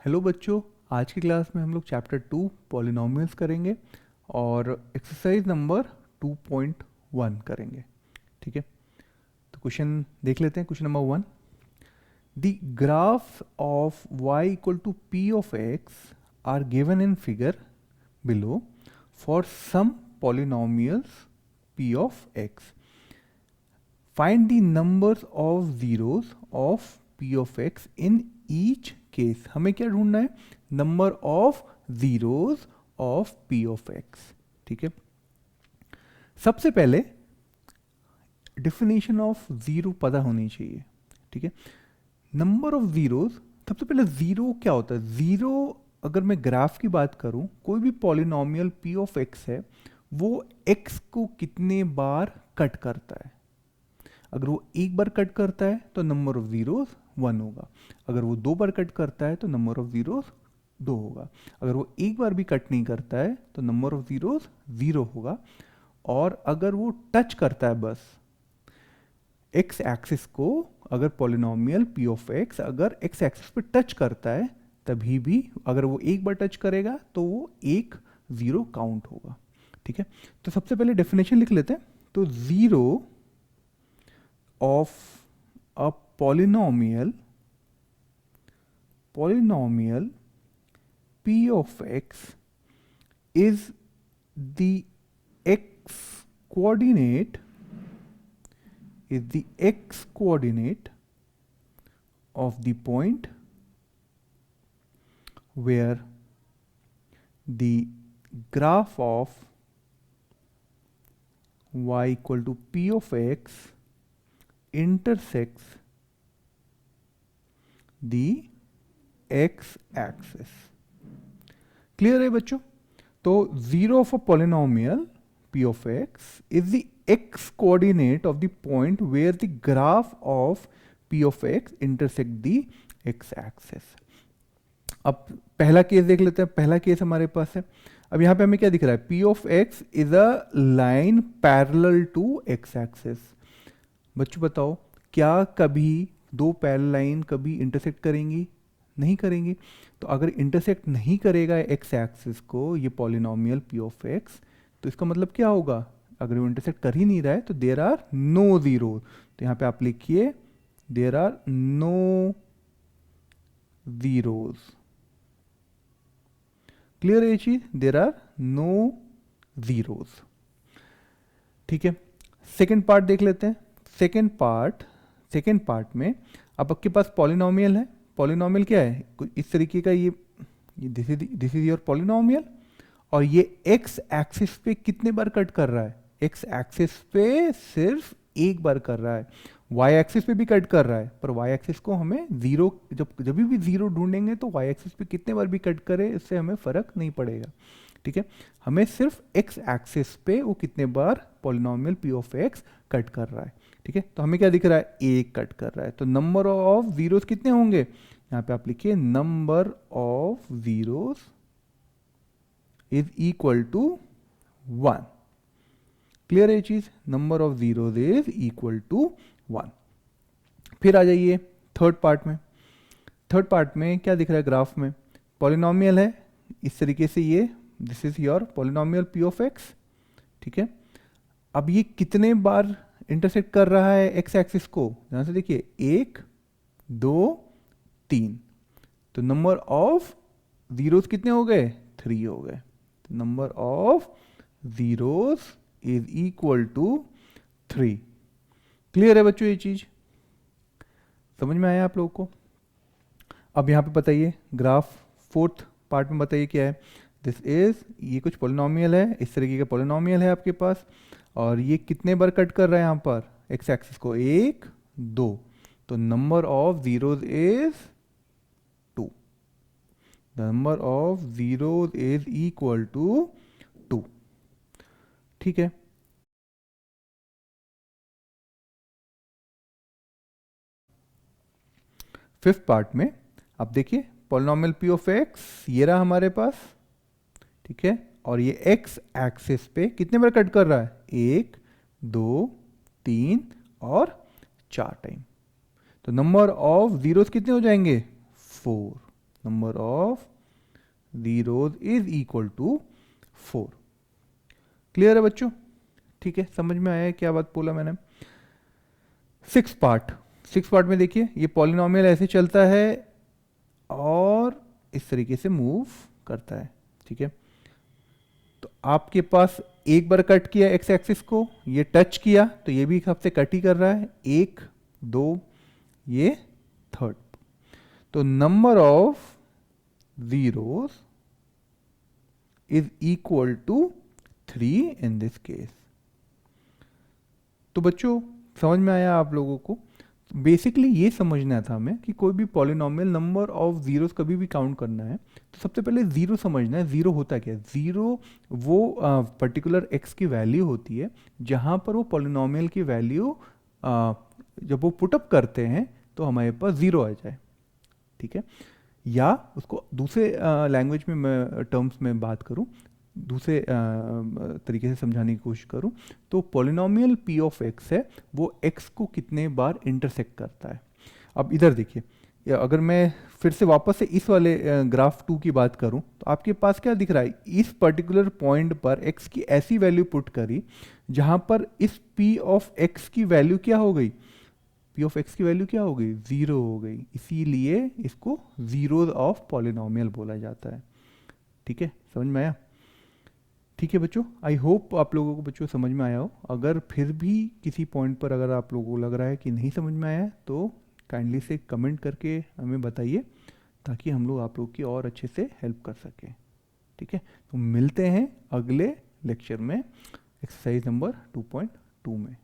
Hello बच्चों, आज की क्लास में हम लोग चैप्टर 2 पॉलिनोमियल्स करेंगे और एक्सरसाइज नंबर 2.1 करेंगे। ठीक है, तो क्वेश्चन देख लेते हैं। Question number 1, the graph of y equal to p of x are given in figure below for some polynomials p of x। Find the numbers of zeros of p of x in each case. हमें क्या ढूंढना है? Number of zeros of p of x। ठीक है, सबसे पहले definition of zero पता होनी चाहिए। ठीक है, नंबर ऑफ जीरोस, सबसे पहले जीरो क्या होता है? जीरो, अगर मैं ग्राफ की बात करूं, कोई भी पॉलिनोमियल p ऑफ x है, वो x को कितने बार कट करता है। अगर वो एक बार कट करता है तो नंबर ऑफ जीरोस 1 होगा। अगर वो दो बार कट करता है तो नंबर ऑफ जीरोस 2 होगा। अगर वो एक बार भी कट नहीं करता है तो नंबर ऑफ जीरोस 0 होगा। और अगर वो टच करता है बस एक्स एक्सिस को, अगर पॉलिनोमियल p ऑफ x अगर एक्स एक्सिस पे टच करता है, तभी भी अगर वो एक बार टच करेगा तो वो एक जीरो काउंट होगा। ठीक है, तो सबसे पहले डेफिनेशन लिख लेते हैं। तो zero of a polynomial p of x is the x coordinate of the point where the graph of y equal to p of x intersects the x axis। Clear है बच्चों? तो zero of a polynomial p of x is the x coordinate of the point where the graph of p of x intersect the x axis। अब पहला case देख लेते हैं। पहला case हमारे पास है। अब यहां पे हमें क्या दिख रहा है? p of x is a line parallel to x axis। बच्चों बताओ, क्या कभी दो पैरेलल लाइन कभी इंटरसेक्ट करेंगी? नहीं करेंगी। तो अगर इंटरसेक्ट नहीं करेगा एक्स एक्सिस को ये पॉलिनोमियल p ऑफ x, तो इसका मतलब क्या होगा? अगर वो इंटरसेक्ट कर ही नहीं रहा है तो देयर आर नो जीरो। तो यहाँ पे आप लिखिए there are no zeros. Clear है ये चीज? There are no zeros. ठीक है, सेकेंड पार्ट देख लेते हैं। सेकेंड पार्ट में अब आपके पास पॉलिनोमियल है। पॉलिनोमियल क्या है? कुछ इस तरीके का, ये दिस इज योर पॉलिनोमियल, और ये एक्स एक्सिस पे कितने बार कट कर रहा है? एक्स एक्सिस पे सिर्फ एक बार कर रहा है। वाई एक्सिस पे भी कट कर रहा है, पर वाई एक्सिस को हमें जीरो, जब भी जीरो ढूंढेंगे तो वाई एक्सिस पे कितने बार भी कट करे इससे हमें फर्क नहीं पड़ेगा। ठीक है, हमें सिर्फ एक्स एक्सिस पे वो कितने बार polynomial p of x cut कर रहा है। ठीक है, तो हमें क्या दिख रहा है? एक कट कर रहा है। तो नंबर ऑफ जीरोस कितने होंगे? यहां पे आप लिखिए number of zeros is equal to 1। Clear है ये चीज? Number of zeros is equal to 1। फिर आ जाइए थर्ड पार्ट में। थर्ड पार्ट में क्या दिख रहा है? ग्राफ में पॉलिनोमियल है इस तरीके से, ये this is your polynomial p of x। ठीक है, अब ये कितने बार इंटरसेक्ट कर रहा है एक्स एक्सिस को? यहां से देखिए 1 2 3। तो नंबर ऑफ जीरोस कितने हो गए? 3 हो गए। Number of zeros is equal to 3। Clear है बच्चों ये चीज? समझ में आया आप लोगों को? अब यहां पे बताइए ग्राफ फोर्थ पार्ट में बताइए क्या है। दिस इज, ये कुछ पॉलिनोमियल है, इस तरीके का पॉलिनोमियल है आपके पास, और ये कितने बार कट कर रहा है यहाँ पर एक्स एक्सिस को? 1 2। तो number of zeros is 2। Number of zeros is equal to 2। ठीक है, फिफ्थ पार्ट में अब देखिए पॉलिनोमियल p ऑफ x ये रहा हमारे पास। ठीक है, और ये एक्स एक्सिस पे कितने बार कट कर रहा है? 1 2 3 और 4 टाइम। तो नंबर ऑफ जीरोस कितने हो जाएंगे? 4। Number of zeros is equal to 4। Clear है बच्चों? ठीक है, समझ में आया है क्या बात बोला मैंने? सिक्स पार्ट में देखिए, ये पॉलिनॉमियल ऐसे चलता है और इस तरीके से मूव करता है। ठीक है, तो आपके पास एक बार कट किया एक्स एक्सिस को, ये टच किया तो ये भी सबसे कट ही कर रहा है, एक दो, ये थर्ड। तो number of zeros is equal to 3 in this case. तो बच्चों समझ में आया आप लोगों को? बेसिकली ये समझना था हमें कि कोई भी पॉलिनॉमियल नंबर ऑफ जीरोस कभी भी काउंट करना है तो सबसे पहले जीरो समझना है। जीरो होता क्या है? जीरो वो पर्टिकुलर एक्स की वैल्यू होती है जहाँ पर वो पॉलिनॉमियल की वैल्यू जब वो पुटअप करते हैं तो हमारे पास जीरो आ जाए। ठीक है, या उसको दूसरे लैंग्वेज में मैं टर्म्स में बात करूं, दूसरे तरीके से समझाने की कोशिश करूं तो पॉलिनॉमियल पी ऑफ एक्स है वो एक्स को कितने बार इंटरसेक्ट करता है। अब इधर देखिए, अगर मैं फिर से वापस से इस वाले ग्राफ 2 की बात करूं तो आपके पास क्या दिख रहा है? इस पर्टिकुलर पॉइंट पर एक्स की ऐसी वैल्यू पुट करी जहां पर इस पी ऑफ एक्स की वैल्यू क्या हो गई? पी ऑफ एक्स की वैल्यू क्या हो गई? जीरो हो गई। इसीलिए इसको जीरो ऑफ पॉलिनॉमियल बोला जाता है। ठीक है, समझ में आया? ठीक है बच्चों, आई होप आप लोगों को बच्चों समझ में आया हो। अगर फिर भी किसी पॉइंट पर अगर आप लोगों को लग रहा है कि नहीं समझ में आया है तो काइंडली से कमेंट करके हमें बताइए ताकि हम लोग आप लोग की और अच्छे से हेल्प कर सकें। ठीक है, तो मिलते हैं अगले लेक्चर में एक्सरसाइज नंबर 2.2 में।